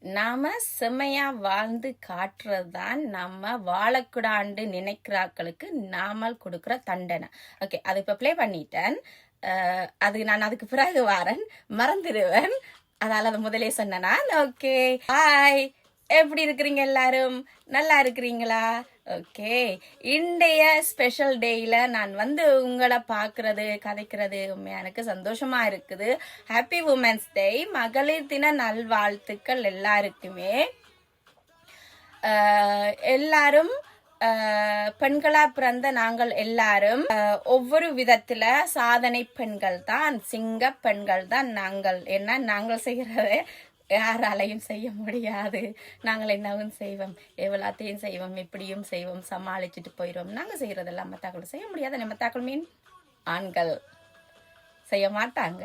நாம செம்மையா வாழ்ந்து காட்டுறதுதான் நம்ம வாழக்கூடாண்டு நினைக்கிறாக்களுக்கு நாம கொடுக்குற தண்டனை. ஓகே, அது இப்ப ப்ளே பண்ணிட்டேன். அது நான் அதுக்கு பிறகு வாரன் மறந்துடுவேன். அதனால அது முதலே சொன்னேனா. ஓகே, ஹாய், எப்படி இருக்கிறீங்க? எல்லாரும் நல்லா இருக்கிறீங்களா? ஓகே, இன்றைய ஸ்பெஷல் டேயில நான் உங்களை பார்க்கறது கதைக்கிறது எனக்கு சந்தோஷமா இருக்குது. ஹாப்பி உமன்ஸ் டே, மகளிர் தின நல்வாழ்த்துக்கள் எல்லாருக்குமே. எல்லாரும் பெண்களா பிறந்த நாங்கள் எல்லாரும் ஒவ்வொரு விதத்துல சாதனை பெண்கள் தான், சிங்க பெண்கள் தான் நாங்கள். என்ன நாங்கள் செய்யறத யாராலையும் செய்ய முடியாது. நாங்கள் என்னவும் செய்வோம், எவ்வளோத்தையும் செய்வோம், இப்படியும் செய்வோம், சமாளிச்சுட்டு போயிடுவோம். நாங்கள் செய்யறதெல்லாம் மத்தாக்கள் செய்ய முடியாது. மத்தாக்கள் மீன் ஆண்கள் செய்ய மாட்டாங்க,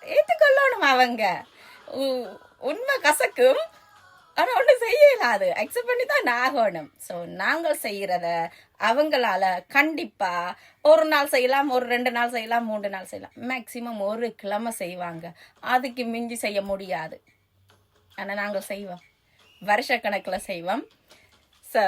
ஏற்றுக்கொள்ளணும். அவங்க உண்மை கசக்கும், ஆனா ஒன்றும் செய்யலாது, அக்செப்ட் பண்ணி தான் ஆகணும். ஸோ நாங்கள் செய்யறத அவங்களால கண்டிப்பா ஒரு நாள் செய்யலாம், ஒரு 2 நாள் செய்யலாம், 3 நாள் செய்யலாம், மேக்சிமம் ஒரு கிழமை செய்வாங்க. அதுக்கு மிஞ்சி செய்ய முடியாது. ஆனா நாங்கள் செய்வோம், வருஷக்கணக்கில் செய்வோம். ஸோ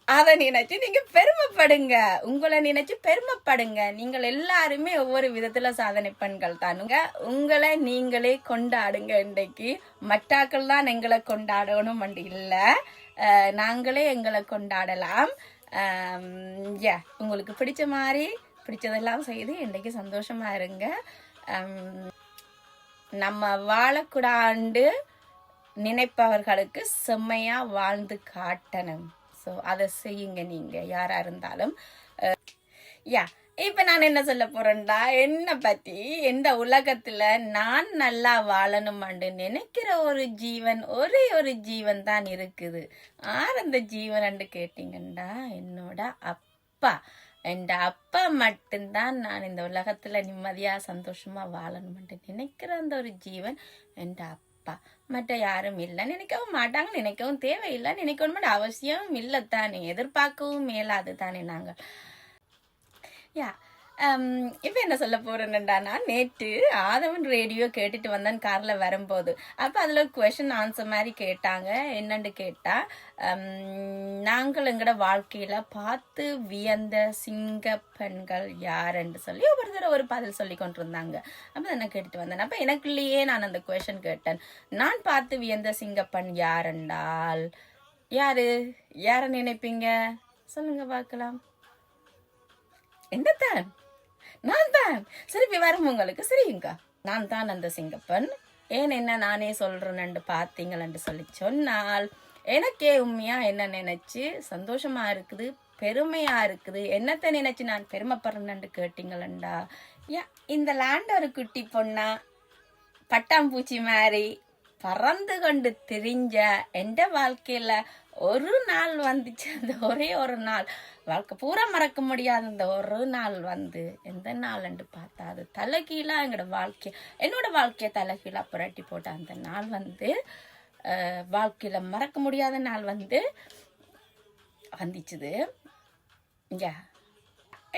அதை நினைச்சு நீங்க பெருமைப்படுங்க, உங்களை நினைச்சு பெருமைப்படுங்க. நீங்கள் எல்லாருமே ஒவ்வொரு விதத்துல சாதனை பெண்கள் தானுங்க. உங்களை நீங்களே கொண்டாடுங்க. இன்றைக்கு மட்டாக்கள் தான் எங்களை கொண்டாடணும் அப்படி இல்லை, நாங்களே எங்களை கொண்டாடலாம். உங்களுக்கு பிடிச்ச மாதிரி பிடிச்சதெல்லாம் செய்து இன்றைக்கு சந்தோஷமா இருங்க. நம்ம வாழக்கூடாண்டு நினைப்பவர்களுக்கு செம்மையா வாழ்ந்து காட்டணும். ஸோ அதை செய்யுங்க நீங்க யாரா இருந்தாலும். இப்ப நான் என்ன சொல்ல போறேன்டா, என்னை பத்தி இந்த உலகத்துல நான் நல்லா வாழணும்னு நினைக்கிற ஒரு ஜீவன், ஒரே ஒரு ஜீவன் தான் இருக்குது. அந்த ஜீவன் கேட்டீங்கண்டா, என்னோட அப்பா. என் அப்பா மட்டும்தான் நான் இந்த உலகத்துல நிம்மதியா சந்தோஷமா வாழணும்னு நினைக்கிற அந்த ஒரு ஜீவன் என் அப்பா. மற்ற யாரும் இல்லை, நினைக்கவும் மாட்டாங்க, நினைக்கவும் தேவையில்லை, நினைக்கணும் அவசியம் இல்லைத்தானே, எதிர்பார்க்கவும் மேலாது தானே நாங்கள். இப்ப என்ன சொல்ல போறேன்டா, நான் நேற்று ஆதவன் ரேடியோ கேட்டுட்டு வந்தேன் கார்ல வரும்போது. அப்ப அதுல ஒரு கொஸ்டின் ஆன்சர் மாதிரி கேட்டாங்க. என்னன்னு கேட்டா, நாங்கள் எங்கட வாழ்க்கையில பார்த்து வியந்த சிங்க பெண்கள் யாருன்னு சொல்லி ஒவ்வொருத்தர ஒரு பதில் சொல்லி கொண்டிருந்தாங்க. அப்ப என்ன கேட்டுட்டு வந்தேன். அப்ப எனக்குள்ளேயே நான் அந்த கொஸ்டின் கேட்டேன், நான் பார்த்து வியந்த சிங்கப்பெண் யாருண்டால் யார நினைப்பீங்க? சொல்லுங்க பார்க்கலாம். என்னத்தான்? நான் தான். சரி, வரும் உங்களுக்கு சரிங்க, நான் தான் அந்த சிங்கப்பெண். ஏன் என்ன நானே சொல்றேன்னு பார்த்தீங்களன்னு சொல்லி சொன்னால், எனக்கே உண்மையா என்ன நினைச்சு சந்தோஷமா இருக்குது, பெருமையா இருக்குது. என்னத்தை நினைச்சு நான் பெருமைப்படுறேன்னு கேட்டீங்களா, இந்த லேண்ட் ஒரு குட்டி பொண்ணா பட்டாம்பூச்சி மாதிரி பறந்து கொண்டு திரிஞ்ச எந்த வாழ்க்கையில ஒரு நாள் வந்துச்சு, அந்த ஒரே ஒரு நாள், வாழ்க்கை பூரா மறக்க முடியாத அந்த ஒரு நாள் எந்த நாள் பார்த்தா அது தலைகீழா என்னோட வாழ்க்கைய தலைகீழா புரட்டி போட்ட அந்த நாள் வாழ்க்கையில மறக்க முடியாத நாள் வந்துச்சுது.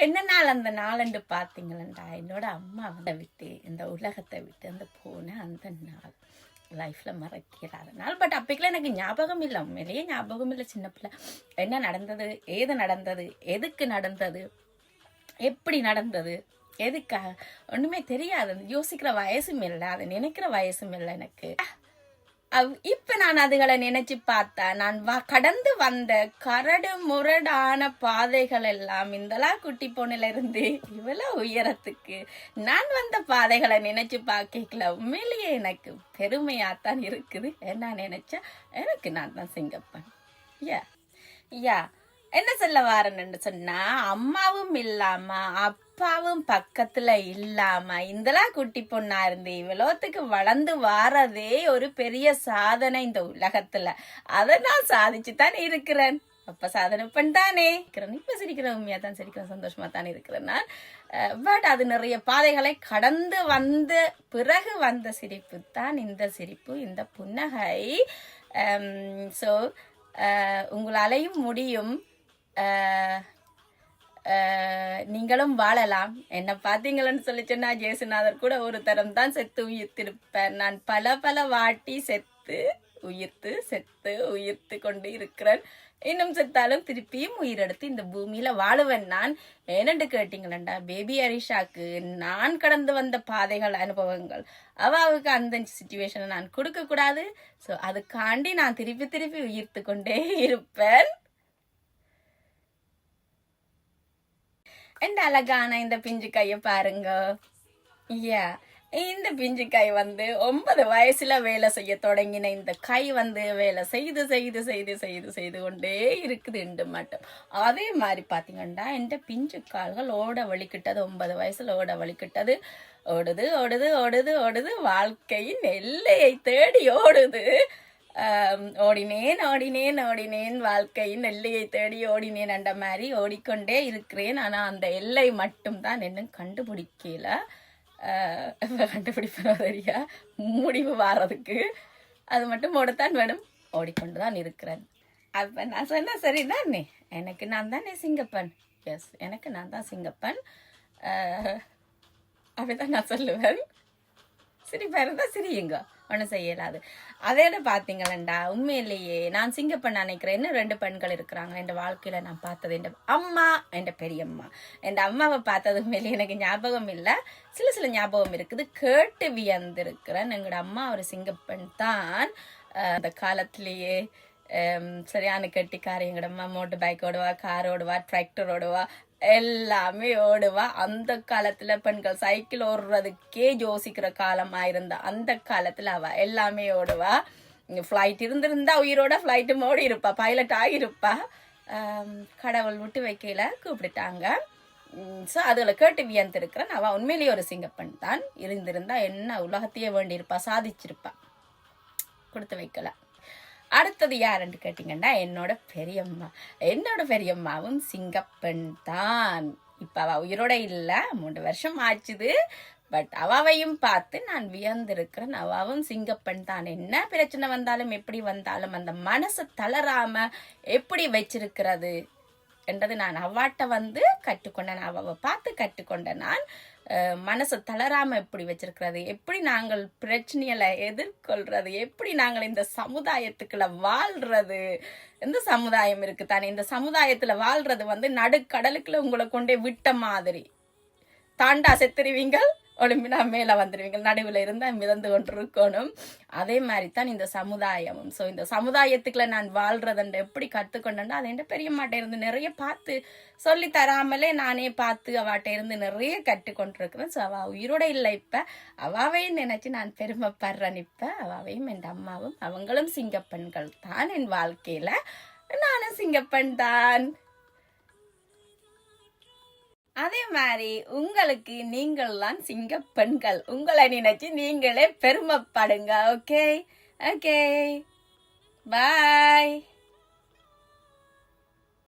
என்ன நாள் அந்த நாள் பார்த்தீங்களா, என்னோட அம்மா விட்டு இந்த உலகத்தை விட்டு அந்த போன அந்த நாள் லைஃப்ல மறக்கிறாத நாள். பட் அப்பைக்குள்ள எனக்கு ஞாபகம் இல்லை, உண்மையிலேயே ஞாபகம் இல்லை. சின்ன பிள்ளை, என்ன நடந்தது, ஏது நடந்தது, எதுக்கு நடந்தது, எப்படி நடந்தது, எதுக்காக ஒண்ணுமே தெரியாது. யோசிக்கிற வயசும் இல்லை, அதை நினைக்கிற வயசும் இல்லை எனக்கு. இப்ப நான் அதுகளை நினைச்சு பார்த்தா, நான் கடந்து வந்த கரடு முரடான பாதைகள் எல்லாம் இந்தலா குட்டி பொண்ணுல இருந்து இவ்வளவு உயரத்துக்கு நான் வந்த பாதைகளை நினைச்சு பார்க்கல உண்மையிலேயே எனக்கு பெருமையாத்தான் இருக்குது. என்ன நினைச்சா எனக்கு நான் தான் சிங்கப்பன். என்ன சொல்ல வாரன்னு சொன்னா, அம்மாவும் இல்லாம அப்பாவும் பக்கத்துல இல்லாம இந்தெல்லாம் குட்டி பொண்ணா இருந்து இவ்வளோத்துக்கு வளர்ந்து வாரதே ஒரு பெரிய சாதனை இந்த உலகத்துல. அதை நான் சாதிச்சுதான் இருக்கிறேன். அப்ப சாதனை பண்ணிட்டானே இப்ப சிரிக்கிறேன், உண்மையா தான் சிரிக்கிறேன், சந்தோஷமா தான் இருக்கிறேன் நான். பட் அது நிறைய பாதைகளை கடந்து வந்த பிறகு வந்த சிரிப்பு தான் இந்த சிரிப்பு, இந்த புன்னகை. ஸோ உங்களாலையும் முடியும், நீங்களும் வாழலாம். என்ன பார்த்தீங்களன்னு சொல்லி சொன்னா, ஜேசுநாதர் கூட ஒரு தரம் தான் செத்து உயிர்த்திருப்பேன். நான் பல வாட்டி செத்து உயிர்த்து செத்து உயிர்த்து கொண்டு இருக்கிறேன். இன்னும் செத்தாலும் திருப்பியும் உயிரெடுத்து இந்த பூமியில வாழுவேன். நான் ஏனென்று கேட்டீங்களா, பேபி அரிஷாக்கு நான் கடந்து வந்த பாதைகள் அனுபவங்கள் அவாவுக்கு அந்த சிச்சுவேஷனை நான் கொடுக்க கூடாது. ஸோ அதுக்காண்டி நான் திருப்பி திருப்பி உயிர்த்து கொண்டே இருப்பேன். இந்த அழகான இந்த பிஞ்சு கைய பாருங்க. இந்த பிஞ்சு கை 9 வயசுல வேலை செய்ய தொடங்கின இந்த கை வேலை செய்து செய்து செய்து செய்து செய்து கொண்டே இருக்குது இன்று மட்டும். அதே மாதிரி பாத்தீங்கன்னா இந்த பிஞ்சு கால்கள் ஓட வலிக்கிட்டது. 9 வயசுல ஓட வலிக்கிட்டது. ஓடுது ஓடுது ஓடுது ஓடுது, வாழ்க்கையின் எல்லையை தேடி ஓடுது. ஓடினேன் ஓடினேன் ஓடினேன், வாழ்க்கையின் எல்லையை தேடி ஓடினேன் அந்த மாதிரி ஓடிக்கொண்டே இருக்கிறேன். ஆனா அந்த எல்லை மட்டும் தான் இன்னும் கண்டுபிடிக்கல. கண்டுபிடிப்போம் தெரியா, முடிவு வாரதுக்கு அது மட்டும் ஓடத்தான் வேணும். ஓடிக்கொண்டுதான் இருக்கிறேன். அப்ப நான் சொன்ன சரிதானே, எனக்கு நான் தானே சிங்கப்பன். எஸ், எனக்கு நான் தான் சிங்கப்பன். அப்படிதான் நான் சொல்லுவேன். சிரிப்பா இருந்தா சிரியுங்க, ஒன்றும் செய்யலாது. அதோட பாத்தீங்களா, உண்மையிலேயே நான் சிங்கப்பெண் நினைக்கிறேன். இன்னும் 2 பெண்கள் இருக்கிறாங்க என் வாழ்க்கையில. நான் பார்த்தது என் அம்மா, என் பெரியம்மா. என் அம்மாவை பார்த்தது உண்மையிலேயே எனக்கு ஞாபகம் இல்லை, சில ஞாபகம் இருக்குது. கேட்டு வியந்திருக்கிறேன். எங்களோட அம்மா ஒரு சிங்கப்பெண் தான். அந்த காலத்திலேயே சரியான கெட்டிக்காரி. எங்களோட அம்மா மோட்டர் பைக் ஓடுவா, கார் ஓடுவா, டிராக்டர் ஓடுவா, எல்லாமே ஓடுவா. அந்த காலத்துல பெண்கள் சைக்கிள் ஓடுறதுக்கே யோசிக்கிற காலம் ஆயிருந்தா அந்த காலத்துல அவ எல்லாமே ஓடுவா. ஃப்ளைட் இருந்திருந்தா உயிரோட ஃப்ளைட்டும் ஓடி இருப்பா, பைலட் ஆகிருப்பா. கடவுள் விட்டு வைக்கையில கூப்பிட்டுட்டாங்க. ஸோ அதில் கேட்டு வியந்திருக்கிறேன். அவ உண்மையிலேயே ஒரு சிங்கப்பெண் தான். இருந்திருந்தா என்ன உலகத்தையே வேண்டியிருப்பா, சாதிச்சிருப்பா. கொடுத்து வைக்கல. அடுத்தது யாருன்னு கேட்டீங்கன்னா, என்னோட பெரியம்மாவும் சிங்கப்பெண் தான். இப்ப அவ உயிரோட இல்ல, 3 வருஷம் ஆச்சுது. பட் அவாவையும் பார்த்து நான் வியந்திருக்கிறேன். அவாவும் சிங்கப்பெண் தான். என்ன பிரச்சனை வந்தாலும் எப்படி வந்தாலும் அந்த மனசை தளராம எப்படி வச்சிருக்கிறது என்றது நான் அவாட்ட கற்றுக்கொண்டேன். அவாவை பார்த்து கற்றுக்கொண்டேன். நான் மனசை தளராம எப்படி வச்சிருக்கிறது, எப்படி நாங்கள் பிரச்சனைகளை எதிர்கொள்றது, எப்படி நாங்கள் இந்த சமுதாயத்துக்குள்ள வாழ்றது. எந்த சமுதாயம் இருக்கு தானே, இந்த சமுதாயத்துல வாழ்றது நடுக்கடலுக்குள்ள உங்களை கொண்டே விட்ட மாதிரி. தாண்டா செத்துருவீங்கள், ஒளிம்பினா மேல வந்துடுவீங்க, நடுவில் இருந்தா மிதந்து கொண்டிருக்கணும். அதே மாதிரி தான் இந்த சமுதாயமும். ஸோ இந்த சமுதாயத்துக்குள்ள நான் வாழ்றதுண்ட எப்படி கற்றுக்கொண்டேன்னா, அது என் பெரியம்மாட்ட இருந்து நிறைய பார்த்து சொல்லி தராமலே நானே பார்த்து அவாட்ட இருந்து நிறைய கற்றுக்கொண்டிருக்கிறேன். ஸோ அவ உயிரோட இல்லை, இப்ப அவாவையும் நினைச்சு நான் பெருமைப்படுறேன். இப்ப அவாவையும் என் அம்மாவும் அவங்களும் சிங்கப்பெண்கள் தான் என் வாழ்க்கையில. நானும் சிங்கப்பெண் தான். அதே மாதிரி உங்களுக்கு நீங்கள்லாம் சிங்கப்பெண்கள். உங்களை நினைச்சு நீங்களே பெருமைப்படுங்க. ஓகே, பாய்.